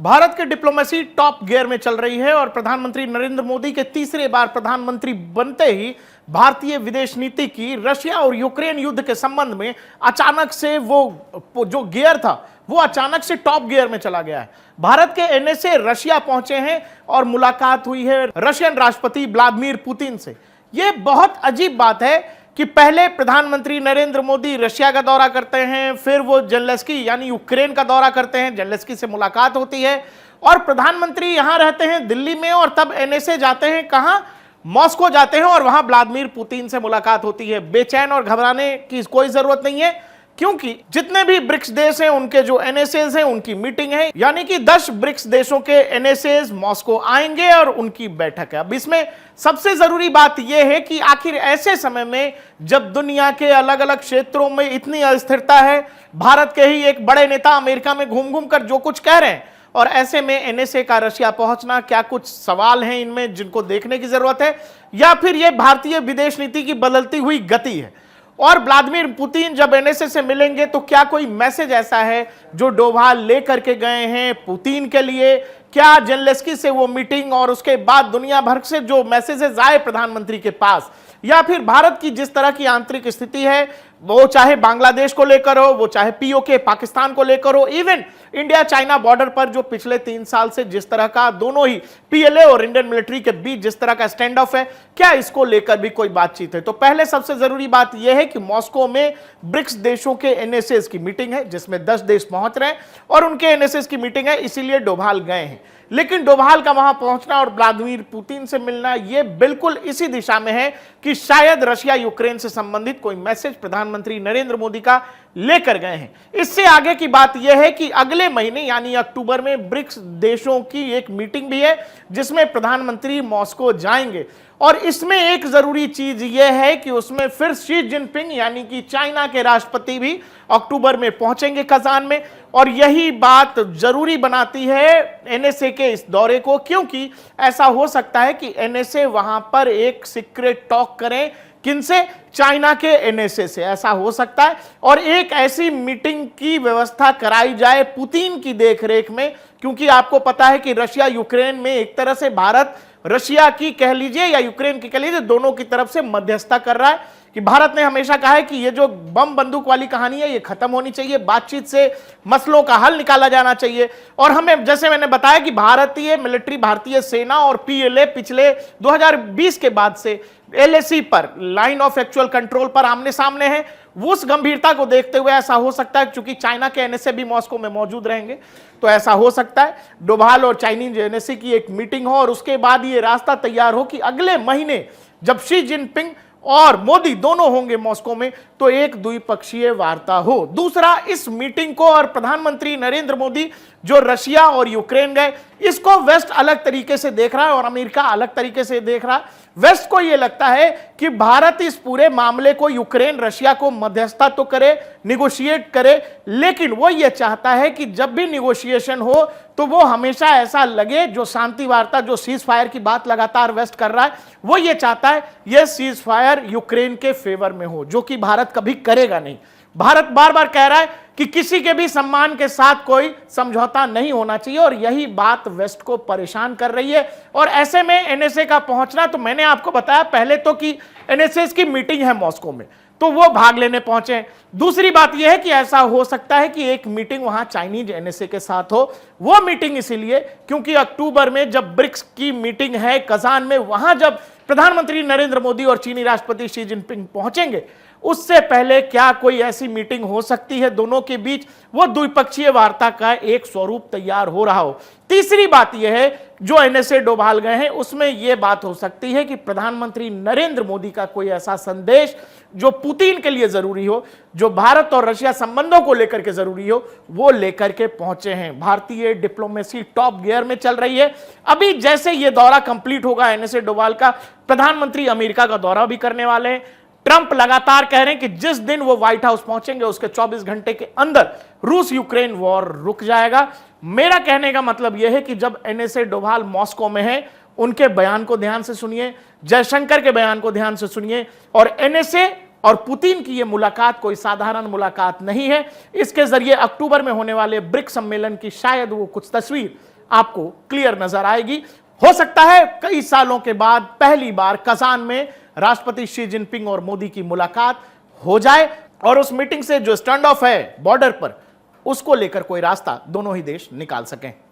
भारत की diplomacy top gear में चल रही है और प्रधानमंत्री नरेंद्र मोदी के तीसरे बार प्रधानमंत्री बनते ही भारतीय विदेश नीति की रशिया और यूक्रेन युद्ध के संबंध में अचानक से वो जो गियर था वो अचानक से टॉप गियर में चला गया है। भारत के एनएसए रशिया पहुंचे हैं और मुलाकात हुई है रशियन राष्ट्रपति व्लादिमीर पुतिन से। यह बहुत अजीब बात है कि पहले प्रधानमंत्री नरेंद्र मोदी रशिया का दौरा करते हैं, फिर वो जेलेंस्की यानी यूक्रेन का दौरा करते हैं, जेलेंस्की से मुलाकात होती है और प्रधानमंत्री यहां रहते हैं दिल्ली में और तब एनएसए जाते हैं कहां, मॉस्को जाते हैं और वहां व्लादिमीर पुतिन से मुलाकात होती है। बेचैन और घबराने की कोई जरूरत नहीं है क्योंकि जितने भी ब्रिक्स देश हैं उनके जो एनएसएस हैं उनकी मीटिंग है, यानी कि 10 ब्रिक्स देशों के एनएसएस मॉस्को आएंगे और उनकी बैठक है। अब इसमें सबसे जरूरी बात यह है कि आखिर ऐसे समय में जब दुनिया के अलग अलग क्षेत्रों में इतनी अस्थिरता है, भारत के ही एक बड़े नेता अमेरिका में घूम घूम कर जो कुछ कह रहे हैं और ऐसे में एनएसए का रशिया पहुंचना, क्या कुछ सवाल हैं इनमें जिनको देखने की जरूरत है या फिर यह भारतीय विदेश नीति की बदलती हुई गति है। और व्लादिमीर पुतिन जब एनएसए से मिलेंगे तो क्या कोई मैसेज ऐसा है जो डोभाल लेकर के गए हैं पुतिन के लिए, क्या जेलेंस्की से वो मीटिंग और उसके बाद दुनिया भर से जो मैसेजेस आए प्रधानमंत्री के पास, या फिर भारत की जिस तरह की आंतरिक स्थिति है वो चाहे बांग्लादेश को लेकर हो, वो चाहे पीओके पाकिस्तान को लेकर हो, इवन इंडिया चाइना बॉर्डर पर जो पिछले 3 साल से जिस तरह का दोनों ही पीएलए और इंडियन मिलिट्री के बीच जिस तरह का स्टैंड ऑफ है, क्या इसको लेकर भी कोई बातचीत है। तो पहले सबसे जरूरी बात यह है कि मॉस्को में ब्रिक्स देशों के एनएसएस की मीटिंग है जिसमें 10 देश पहुंच रहे हैं और उनके एनएसएस की मीटिंग है, इसीलिए डोभाल गए हैं। लेकिन डोभाल का वहां पहुंचना और व्लादिमीर पुतिन से मिलना यह बिल्कुल इसी दिशा में है कि शायद रशिया यूक्रेन से संबंधित कोई मैसेज प्रधानमंत्री नरेंद्र मोदी का लेकर गए हैं। इससे आगे की बात यह है कि अगले महीने यानी अक्टूबर में ब्रिक्स देशों की एक मीटिंग भी है जिसमें प्रधानमंत्री मॉस्को जाएंगे और इसमें एक जरूरी चीज यह है कि उसमें फिर शी जिनपिंग यानी कि चाइना के राष्ट्रपति भी अक्टूबर में पहुंचेंगे कजान में और यही बात जरूरी बनाती है एनएसए के इस दौरे को, क्योंकि ऐसा हो सकता है कि एनएसए वहां पर एक सीक्रेट टॉक करें, किनसे, चाइना के एनएसए से, ऐसा हो सकता है और एक ऐसी मीटिंग की व्यवस्था कराई जाए पुतिन की देखरेख में, क्योंकि आपको पता है कि रशिया यूक्रेन में एक तरह से भारत रशिया की कह लीजिए या यूक्रेन की कह लीजिए दोनों की तरफ से मध्यस्थता कर रहा है कि भारत ने हमेशा कहा है कि ये जो बम बंदूक वाली कहानी है ये खत्म होनी चाहिए, बातचीत से मसलों का हल निकाला जाना चाहिए। और हमें जैसे मैंने बताया कि भारतीय मिलिट्री, भारतीय सेना और पीएलए पिछले 2020 के बाद से एलएसी पर, लाइन ऑफ एक्चुअल कंट्रोल पर आमने सामने है। उस गंभीरता को देखते हुए ऐसा हो सकता है क्योंकि चाइना के एनएसए भी मॉस्को में मौजूद रहेंगे, तो ऐसा हो सकता है डोभाल और चाइनीज एनएसए की एक मीटिंग हो और उसके बाद ये रास्ता तैयार हो कि अगले महीने जब शी जिनपिंग और मोदी दोनों होंगे मॉस्को में तो एक द्विपक्षीय वार्ता हो। दूसरा, इस मीटिंग को और प्रधानमंत्री नरेंद्र मोदी जो रशिया और यूक्रेन गए इसको वेस्ट अलग तरीके से देख रहा है और अमेरिका अलग तरीके से देख रहा है। वेस्ट को यह लगता है कि भारत इस पूरे मामले को यूक्रेन रशिया को मध्यस्थता तो करे, निगोशिएट करे, लेकिन वो ये चाहता है कि जब भी निगोशिएशन हो तो वो हमेशा ऐसा लगे, जो शांति वार्ता, जो सीज फायर की बात लगातार वेस्ट कर रहा है, वो ये चाहता है ये सीज फायर यूक्रेन के फेवर में हो, जो कि भारत कभी करेगा नहीं। भारत बार बार कह रहा है कि किसी के भी सम्मान के साथ कोई समझौता नहीं होना चाहिए और यही बात वेस्ट को परेशान कर रही है। और ऐसे में एनएसए का पहुंचना, तो मैंने आपको बताया पहले तो कि एनएसए की मीटिंग है मॉस्को में तो वो भाग लेने पहुंचे। दूसरी बात यह है कि ऐसा हो सकता है कि एक मीटिंग वहां चाइनीज एनएसए के साथ हो। वो मीटिंग इसीलिए क्योंकि अक्टूबर में जब ब्रिक्स की मीटिंग है कजान में, वहां जब प्रधानमंत्री नरेंद्र मोदी और चीनी राष्ट्रपति शी जिनपिंग पहुंचेंगे उससे पहले क्या कोई ऐसी मीटिंग हो सकती है दोनों के बीच, वो द्विपक्षीय वार्ता का एक स्वरूप तैयार हो रहा हो। तीसरी बात यह है जो एनएसए डोभाल गए हैं उसमें यह बात हो सकती है कि प्रधानमंत्री नरेंद्र मोदी का कोई ऐसा संदेश जो पुतिन के लिए जरूरी हो, जो भारत और रशिया संबंधों को लेकर के जरूरी हो, वो लेकर के पहुंचे हैं। भारतीय डिप्लोमेसी टॉप गियर में चल रही है। अभी जैसे यह दौरा कंप्लीट होगा एनएसए डोभाल का, प्रधानमंत्री अमेरिका का दौरा भी करने वाले हैं। ट्रंप लगातार कह रहे हैं कि जिस दिन वो व्हाइट हाउस पहुंचेंगे उसके 24 घंटे के अंदर रूस यूक्रेन वॉर रुक जाएगा। मेरा कहने का मतलब यह है कि जब एनएसए डोभाल मॉस्को में है उनके बयान को ध्यान से सुनिए, जयशंकर के बयान को ध्यान से सुनिए और एनएसए और पुतिन की यह मुलाकात कोई साधारण मुलाकात नहीं है। इसके जरिए अक्टूबर में होने वाले ब्रिक्स सम्मेलन की शायद वो कुछ तस्वीर आपको क्लियर नजर आएगी। हो सकता है कई सालों के बाद पहली बार कजान में राष्ट्रपति शी जिनपिंग और मोदी की मुलाकात हो जाए और उस मीटिंग से जो स्टैंड ऑफ है बॉर्डर पर, उसको लेकर कोई रास्ता दोनों ही देश निकाल सकें।